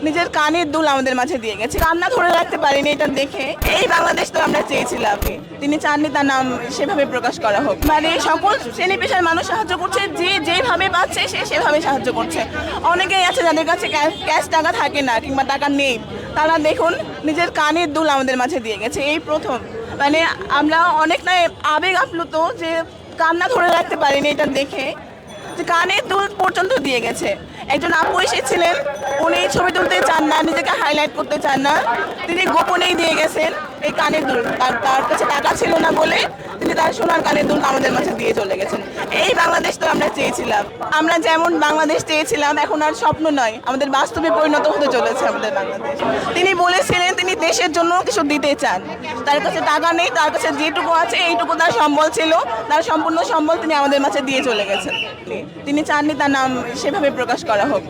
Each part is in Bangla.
নিজের কানের দুল আমাদের মাঝে দিয়ে গেছে। কান্না ধরে রাখতে পারিনি এটা দেখে। এই বাংলাদেশ তো আমরা চেয়েছিলাম। তিনি চাননি তার নাম সেভাবে প্রকাশ করা হোক। মানে সকল শ্রেণী পেশার মানুষ সাহায্য করছে, যে যেভাবে পাচ্ছে সে সেভাবে সাহায্য করছে। অনেকেই আছে যাদের কাছে ক্যাশ টাকা থাকে না কিংবা টাকা নেই, তারা দেখুন নিজের কানের দুল আমাদের মাঝে দিয়ে গেছে। এই প্রথম মানে আমরা অনেকটাই আবেগ আপ্লুত যে কান্না ধরে রাখতে পারিনি এটা দেখে, যে কানের দুল পর্যন্ত দিয়ে গেছে। একজন আপু এসেছিলেন, উনি ছবি তুলতে চান না, নিজেকে হাইলাইট করতে চান না, তিনি গোপনেই দিয়ে গেছেন এই কানের দুল। তার কাছে টাকা ছিল না বলে তিনি তার সোনার কানের দুল আমাদের মাঝে দিয়ে চলে গেছেন। এই বাংলাদেশ তো আমরা চেয়েছিলাম। আমরা যেমন বাংলাদেশ চেয়েছিলাম, এখন আর স্বপ্ন নয়, আমাদের বাস্তবে পরিণত হতে চলেছে আমাদের বাংলাদেশ। তিনি বলেছিলেন তিনি দেশের জন্য কিছু দিতে চান। তার কাছে টাকা নেই, তার কাছে যেটুকু আছে এইটুকু তার সম্বল ছিল, তার সম্পূর্ণ সম্বল তিনি আমাদের মাঝে দিয়ে চলে গেছেন। তিনি চাননি তার নাম সেভাবে প্রকাশ করা হোক।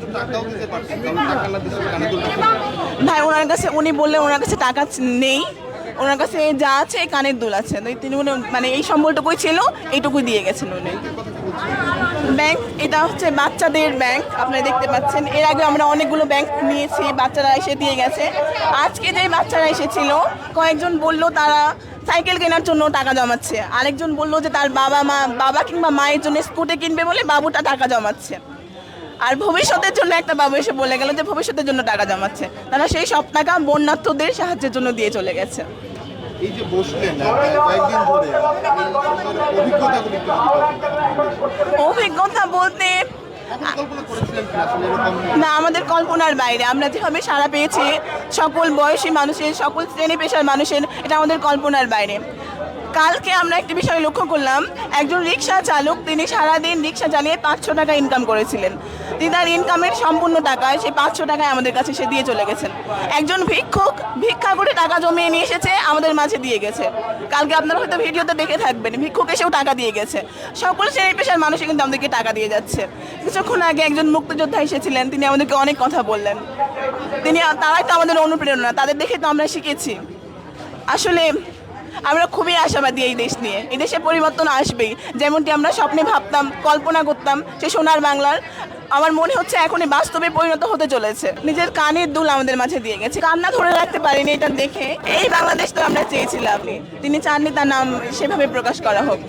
ভাই ওনার কাছে, উনি বললেন ওনার কাছে টাকা নেই, ওনার কাছে যা আছে এই কানের দুল আছে। তিনি মানে এই সম্বলটুকুই ছিল, এইটুকুই দিয়ে গেছেন উনি। ব্যাংক, এটা হচ্ছে বাচ্চাদের ব্যাংক, আপনারা দেখতে পাচ্ছেন। এর আগে আমরা অনেকগুলো ব্যাংক নিয়েছি, বাচ্চারা এসে দিয়ে গেছে। আজকে যে বাচ্চারা এসেছিল, কয়েকজন বলল তারা সাইকেল কেনার জন্য টাকা জমাচ্ছে, আরেকজন বলল যে তার বাবা কিংবা মায়ের জন্য স্কুটি কিনবে বলে বাবুটা টাকা জমাচ্ছে, আর ভবিষ্যতের জন্য একটা বাবু এসে বলে গেল যে ভবিষ্যতের জন্য টাকা জমাচ্ছে। তারা সেই সব টাকা বন্যার্থদের সাহায্যের জন্য দিয়ে চলে গেছে। এই যে বসলেন কয়েকদিন ধরে অভিজ্ঞতা বলতে না, আমাদের কল্পনার বাইরে। আমরা যেভাবে সাড়া পেয়েছি সকল বয়সী মানুষের, সকল শ্রেণী পেশার মানুষের, এটা আমাদের কল্পনার বাইরে। কালকে আমরা একটি বিষয় লক্ষ্য করলাম, একজন রিক্সা চালক, তিনি সারাদিন রিক্সা চালিয়ে 500 টাকা ইনকাম করেছিলেন। তিনি তার ইনকামের সম্পূর্ণ টাকায়, সেই 500 টাকায় আমাদের কাছে সে দিয়ে চলে গেছেন। একজন ভিক্ষুক ভিক্ষা করে টাকা জমিয়ে নিয়ে এসেছে, আমাদের মাঝে দিয়ে গেছে। কালকে আপনারা হয়তো ভিডিওতে দেখে থাকবেন, ভিক্ষুক এসেও টাকা দিয়ে গেছে। সকল শ্রেণী পেশার মানুষই কিন্তু আমাদেরকে টাকা দিয়ে যাচ্ছে। কিছুক্ষণ আগে একজন মুক্তিযোদ্ধা এসেছিলেন, তিনি আমাদেরকে অনেক কথা বললেন। তারাই তো আমাদের অনুপ্রেরণা, তাদের দেখে তো আমরা শিখেছি। আসলে আমরা খুবই আশাবাদী এই দেশ নিয়ে। এই দেশে পরিবর্তন আসবেই, যেমনটি আমরা স্বপ্নে ভাবতাম, কল্পনা করতাম সে সোনার বাংলার। আমার মনে হচ্ছে এখনই বাস্তবে পরিণত হতে চলেছে। নিজের কানের দুল আমাদের মাঝে দিয়ে গেছে। কান্না ধরে রাখতে পারিনি এটা দেখে। এই বাংলাদেশ তো আমরা চেয়েছিলাম। তিনি চাননি তার নাম সেভাবে প্রকাশ করা হোক।